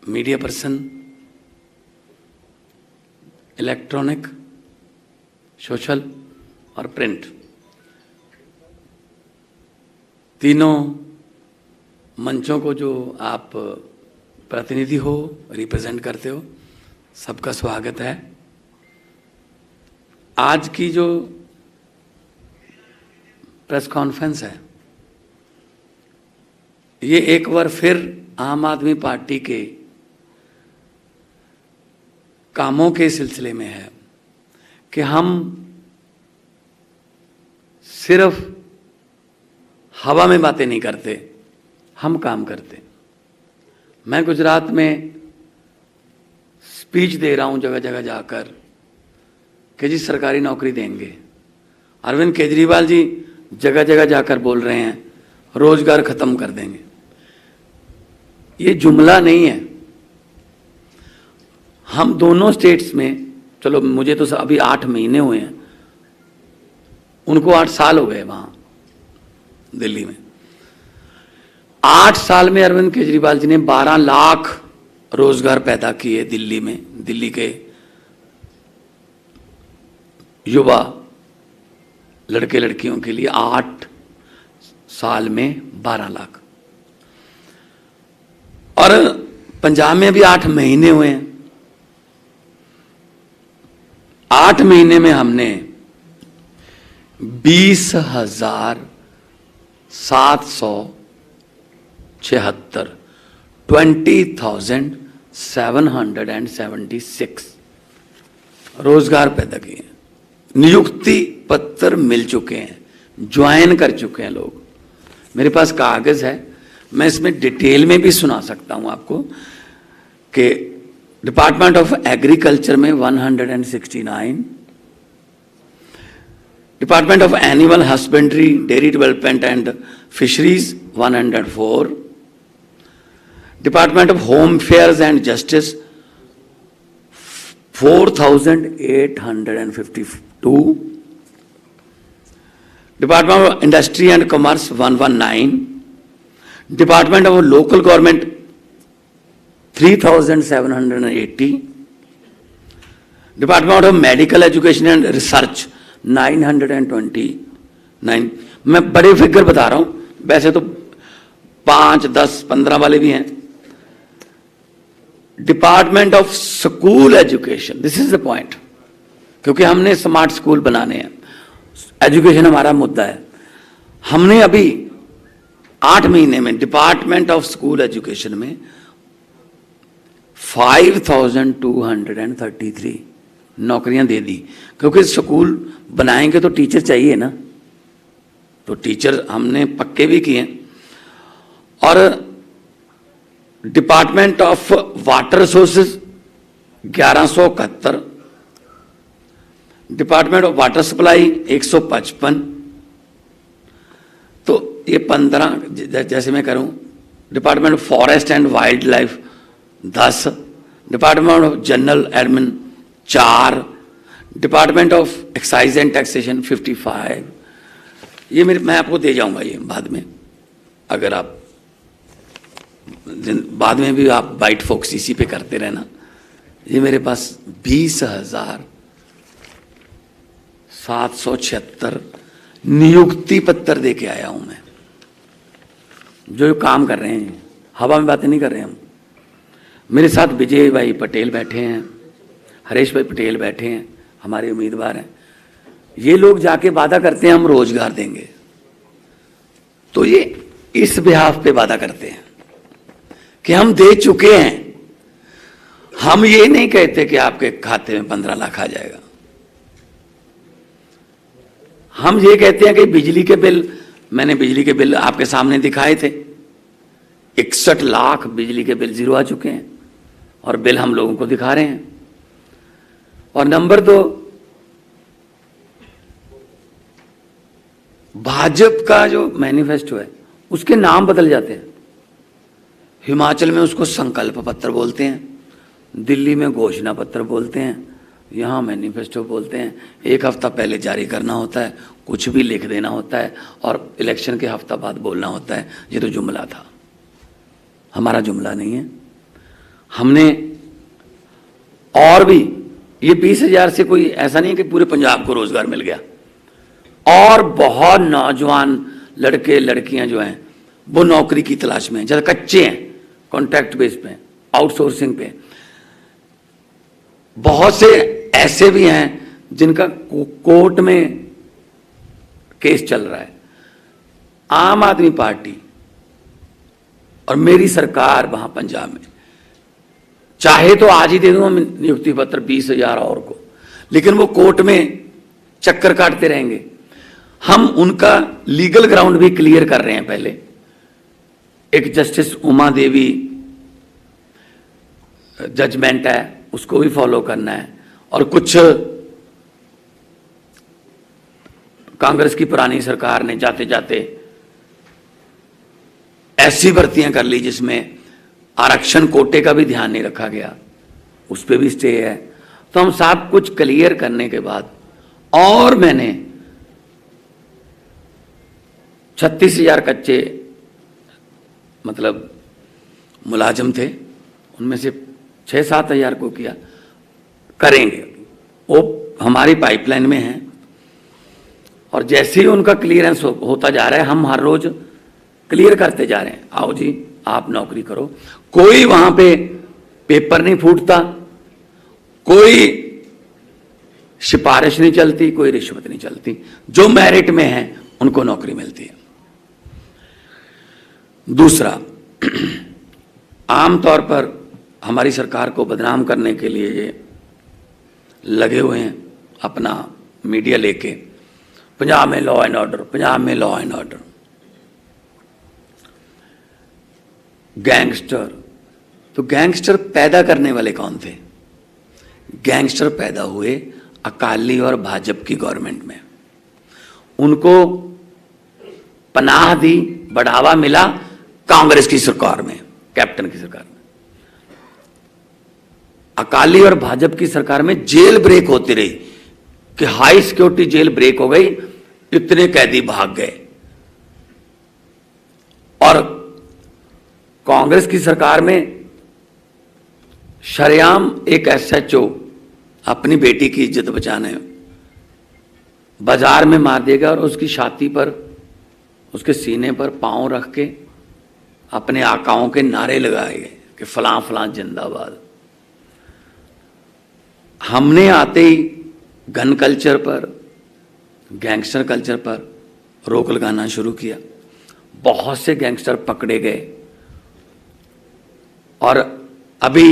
Media person, electronic, social और print, तीनों मंचों को जो आप प्रतिनिधि हो, रिप्रेजेंट करते हो, सबका स्वागत है। आज की जो प्रेस कॉन्फ्रेंस है ये एक बार फिर आम आदमी पार्टी के कामों के सिलसिले में है कि हम सिर्फ हवा में बातें नहीं करते, हम काम करते। मैं गुजरात में स्पीच दे रहा हूं जगह जगह जाकर कि जी सरकारी नौकरी देंगे। अरविंद केजरीवाल जी जगह जगह जाकर बोल रहे हैं रोजगार खत्म कर देंगे। ये जुमला नहीं है। हम दोनों स्टेट्स में, चलो मुझे तो अभी 8 महीने हुए हैं, उनको 8 साल हो गए वहां दिल्ली में। 8 साल में अरविंद केजरीवाल जी ने 12 लाख रोजगार पैदा किए दिल्ली में। दिल्ली के युवा लड़के लड़कियों के लिए 8 साल में 12 लाख। और पंजाब में भी 8 महीने हुए हैं। 8 महीने में हमने 20,776 20,776 रोजगार पैदा किए। नियुक्ति पत्र मिल चुके हैं, ज्वाइन कर चुके हैं लोग। मेरे पास कागज है, मैं इसमें डिटेल में भी सुना सकता हूं आपको कि डिपार्टमेंट ऑफ एग्रीकल्चर में 169, department of animal husbandry, dairy development and fisheries 104, department of home affairs and justice 4,852, department of industry and commerce 119, department of local government 3,780, department of medical education and research 929। मैं बड़े figure बता रहा हूं, वैसे तो 5, 10, 15 वाले भी हैं। Department of school education, this is the point, क्योंकि हमने स्मार्ट स्कूल बनाने हैं, एजुकेशन हमारा मुद्दा है। हमने अभी 8 महीने में डिपार्टमेंट ऑफ स्कूल एजुकेशन में 5,233 नौकरियां दे दी, क्योंकि स्कूल बनाएंगे तो टीचर चाहिए ना, तो टीचर हमने पक्के भी किए। और department of water resources 1171, department of water supply 155, तो ये 15 जैसे मैं करूं। Department of forest and wild life 10, department of general admin 4, department of excise and taxation 55। ये मैं आपको दे जाऊंगा ये बाद में, अगर आप बाद में भी आप बाइट फोक्स इसी पे करते रहना। ये मेरे पास 20,776 नियुक्ति पत्र दे के आया हूं मैं। जो काम कर रहे हैं, हवा में बातें नहीं कर रहे हम। मेरे साथ विजय भाई पटेल बैठे हैं, हरेश भाई पटेल बैठे हैं, हमारे उम्मीदवार हैं। ये लोग जाके वादा करते हैं हम रोजगार देंगे, तो ये इस बिहाफ पे वादा करते हैं कि हम दे चुके हैं। हम ये नहीं कहते कि आपके खाते में 15 लाख आ जाएगा। हम ये कहते हैं कि बिजली के बिल, मैंने बिजली के बिल आपके सामने दिखाए थे, 61 लाख बिजली के बिल जीरो आ चुके हैं, और बिल हम लोगों को दिखा रहे हैं। और नंबर 2, भाजपा का जो मैनिफेस्टो है उसके नाम बदल जाते हैं। हिमाचल में उसको संकल्प पत्र बोलते हैं, दिल्ली में घोषणा पत्र बोलते हैं, यहाँ मैनिफेस्टो बोलते हैं। एक हफ्ता पहले जारी करना होता है, कुछ भी लिख देना होता है, और इलेक्शन के हफ्ता बाद बोलना होता है। ये तो जुमला था, हमारा जुमला नहीं है। हमने और भी, ये 20,000 से कोई ऐसा नहीं कि पूरे पंजाब को रोजगार मिल गया, और बहुत नौजवान लड़के लड़कियां जो हैं वो नौकरी की तलाश में हैं, ज़्यादा कच्चे हैं, कॉन्ट्रैक्ट बेस पे, आउटसोर्सिंग पे। बहुत से ऐसे भी हैं जिनका कोर्ट में केस चल रहा है। आम आदमी पार्टी और मेरी सरकार वहां पंजाब में चाहे तो आज ही दे दूं हम नियुक्ति पत्र 20,000 और को, लेकिन वो कोर्ट में चक्कर काटते रहेंगे। हम उनका लीगल ग्राउंड भी क्लियर कर रहे हैं। पहले एक जस्टिस उमा देवी जजमेंट है, उसको भी फॉलो करना है, और कुछ कांग्रेस की पुरानी सरकार ने जाते जाते ऐसी भर्तियां कर ली जिसमें आरक्षण कोटे का भी ध्यान नहीं रखा गया, उस पर भी स्टे है। तो हम सब कुछ क्लियर करने के बाद, और मैंने 36,000 कच्चे मतलब मुलाजिम थे, उनमें से 6-7 हज़ार को किया, करेंगे, वो हमारी पाइपलाइन में है। और जैसे ही उनका क्लियरेंस होता जा रहा है, हम हर रोज क्लियर करते जा रहे हैं, आओ जी आप नौकरी करो। कोई वहां पे पेपर नहीं फूटता, कोई सिफारिश नहीं चलती, कोई रिश्वत नहीं चलती, जो मेरिट में है उनको नौकरी मिलती है। दूसरा, आमतौर पर हमारी सरकार को बदनाम करने के लिए ये लगे हुए हैं अपना मीडिया लेके, पंजाब में लॉ एंड ऑर्डर, पंजाब में लॉ एंड ऑर्डर, गैंगस्टर। तो गैंगस्टर पैदा करने वाले कौन थे? गैंगस्टर पैदा हुए अकाली और भाजपा की गवर्नमेंट में, उनको पनाह दी, बढ़ावा मिला कांग्रेस की सरकार में, कैप्टन की सरकार में। अकाली और भाजपा की सरकार में जेल ब्रेक होती रही कि हाई सिक्योरिटी जेल ब्रेक हो गई, इतने कैदी भाग गए। और कांग्रेस की सरकार में शरेआम एक एसएचओ अपनी बेटी की इज्जत बचाने बाजार में मार देगा और उसकी छाती पर, उसके सीने पर पांव रख के अपने आकाओं के नारे लगाएंगे कि फलां फलां जिंदाबाद। हमने आते ही गन कल्चर पर, गैंगस्टर कल्चर पर रोक लगाना शुरू किया, बहुत से गैंगस्टर पकड़े गए। और अभी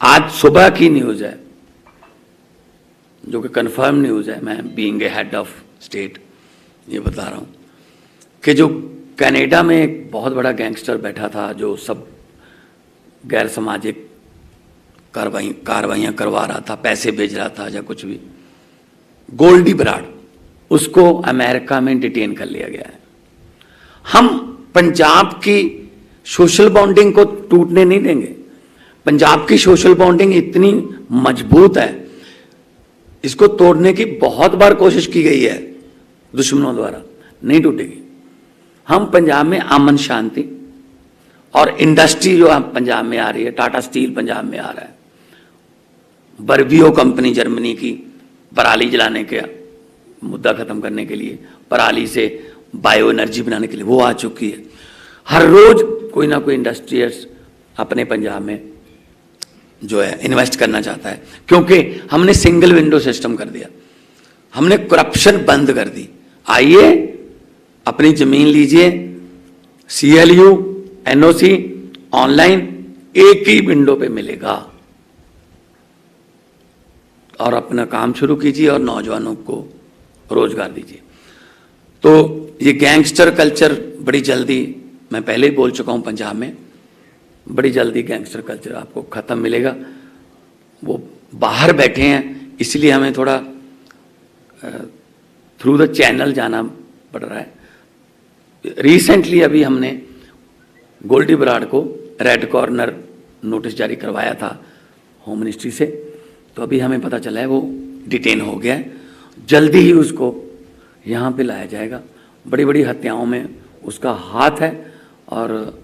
आज सुबह की न्यूज़ है, जो कि कंफर्म न्यूज़ है, मैं being a head of state ये बता रहा हूं कि जो कनाडा में एक बहुत बड़ा गैंगस्टर बैठा था, जो सब गैर सामाजिक कार्रवाइयां करवा रहा था, पैसे भेज रहा था या कुछ भी, गोल्डी बराड़, उसको अमेरिका में डिटेन कर लिया गया है। हम पंजाब की सोशल बॉन्डिंग को टूटने नहीं देंगे। पंजाब की सोशल बॉन्डिंग इतनी मजबूत है, इसको तोड़ने की बहुत बार कोशिश की गई है दुश्मनों द्वारा, नहीं टूटेगी। हम पंजाब में अमन शांति और इंडस्ट्री जो पंजाब में आ रही है, टाटा स्टील पंजाब में आ रहा है, बर्बियो कंपनी जर्मनी की पराली जलाने का मुद्दा खत्म करने के लिए, पराली से बायो एनर्जी बनाने के लिए वो आ चुकी है। हर रोज कोई ना कोई इंडस्ट्रियल्स अपने पंजाब में जो है इन्वेस्ट करना चाहता है, क्योंकि हमने सिंगल विंडो सिस्टम कर दिया, हमने करप्शन बंद कर दी। आइए अपनी जमीन लीजिए, CLU NOC ऑनलाइन एक ही विंडो पे मिलेगा, और अपना काम शुरू कीजिए और नौजवानों को रोजगार दीजिए। तो ये गैंगस्टर कल्चर बड़ी जल्दी, मैं पहले ही बोल चुका हूं, पंजाब में बड़ी जल्दी गैंगस्टर कल्चर आपको खत्म मिलेगा। वो बाहर बैठे हैं, इसलिए हमें थोड़ा थ्रू द चैनल जाना पड़ रहा है। रिसेंटली अभी हमने गोल्डी बराड़ को रेड कॉर्नर नोटिस जारी करवाया था होम मिनिस्ट्री से, तो अभी हमें पता चला है वो डिटेन हो गया है, जल्दी ही उसको यहाँ पे लाया जाएगा। बड़ी बड़ी हत्याओं में उसका हाथ है, और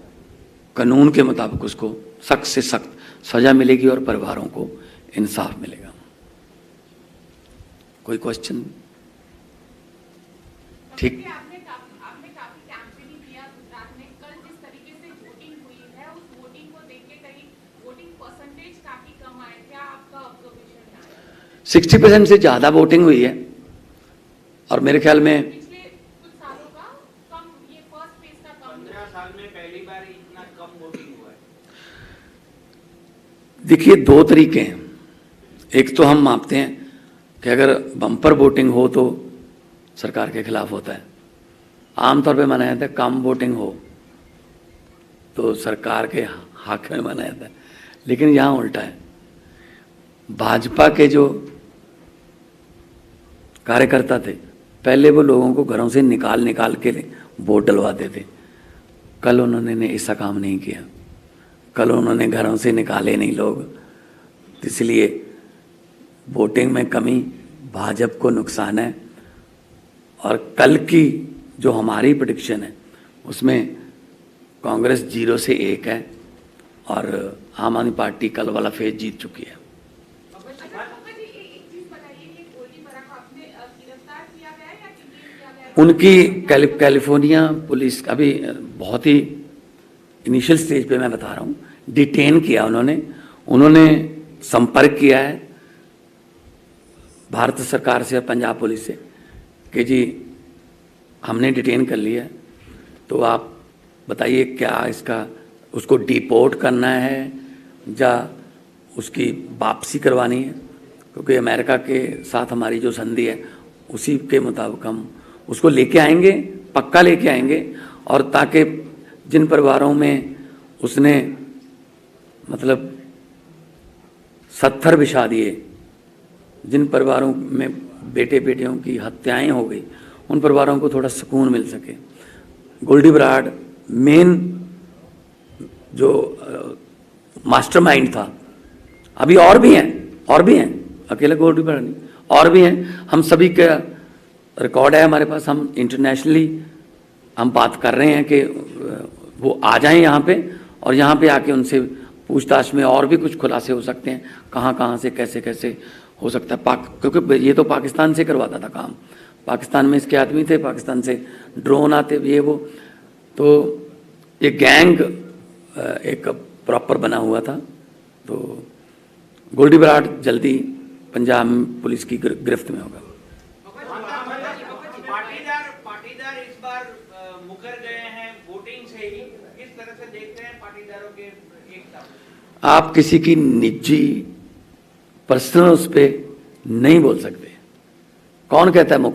कानून के मुताबिक उसको सख्त से सख्त सजा मिलेगी और परिवारों को इंसाफ मिलेगा। कोई क्वेश्चन? ठीक। आपने काफी कैंपेनिंग किया गुजरात में। कल जिस तरीके से वोटिंग हुई है, उस वोटिंग को देख के कहीं वोटिंग परसेंटेज काफी कम आए, क्या आपका ऑब्जर्वेशन है? 60% से ज्यादा वोटिंग हुई है और मेरे ख्याल में पिछले कुछ सालों का कम, ये फर्स्ट फेज का कम। 15 साल में पहली बार इतना कम वोटिंग हुआ है। देखिए, दो तरीके हैं। एक तो हम मापते हैं कि अगर बम्पर वोटिंग हो तो सरकार के खिलाफ होता है। आमतौर पे माना जाता है कम वोटिंग हो तो सरकार के हक में माना जाता है, लेकिन यहाँ उल्टा है। भाजपा के जो कार्यकर्ता थे, पहले वो लोगों को घरों से निकाल के वोट डलवाते थे। कल उन्होंने ऐसा काम नहीं किया। कल उन्होंने घरों से निकाले नहीं लोग, इसलिए वोटिंग में कमी, भाजपा को नुकसान है। और कल की जो हमारी प्रेडिक्शन है उसमें कांग्रेस 0 से 1 है और आम आदमी पार्टी कल वाला फेज जीत चुकी है। उनकी कैलिफोर्निया पुलिस अभी बहुत ही इनिशियल स्टेज पे मैं बता रहा हूँ, डिटेन किया उन्होंने संपर्क किया है भारत सरकार से और पंजाब पुलिस से कि जी हमने डिटेन कर लिया है, तो आप बताइए क्या इसका उसको डिपोर्ट करना है या उसकी वापसी करवानी है, क्योंकि अमेरिका के साथ हमारी जो संधि है उसी के मुताबिक हम उसको लेके आएंगे, पक्का लेके आएंगे। और ताकि जिन परिवारों में उसने मतलब 70 बिछा दिए, जिन परिवारों में बेटे बेटियों की हत्याएं हो गई, उन परिवारों को थोड़ा सुकून मिल सके। गोल्डी बराड़ मेन जो मास्टरमाइंड था। अभी और भी हैं, अकेले गोल्डी बराड़ नहीं, और भी हैं। हम सभी का रिकॉर्ड है हमारे पास, हम इंटरनेशनली हम बात कर रहे हैं कि वो आ जाएं यहाँ पे, और यहाँ पे आके उनसे पूछताछ में और भी कुछ खुलासे हो सकते हैं, कहाँ से कैसे हो सकता है। क्योंकि ये तो पाकिस्तान से करवाता था काम, पाकिस्तान में इसके आदमी थे, पाकिस्तान से ड्रोन आते ये वो, तो ये गैंग एक प्रॉपर बना हुआ था। तो गोल्डी बराड़ जल्दी पंजाब पुलिस की गिरफ्त में होगा। पाटीदार इस बार मुकर गए हैं वोटिंग से ही, किस तरह से देखते हैं पाटीदारों के एकता? आप किसी की निजी पर्सनल उस पे नहीं बोल सकते। कौन कहता है मुकर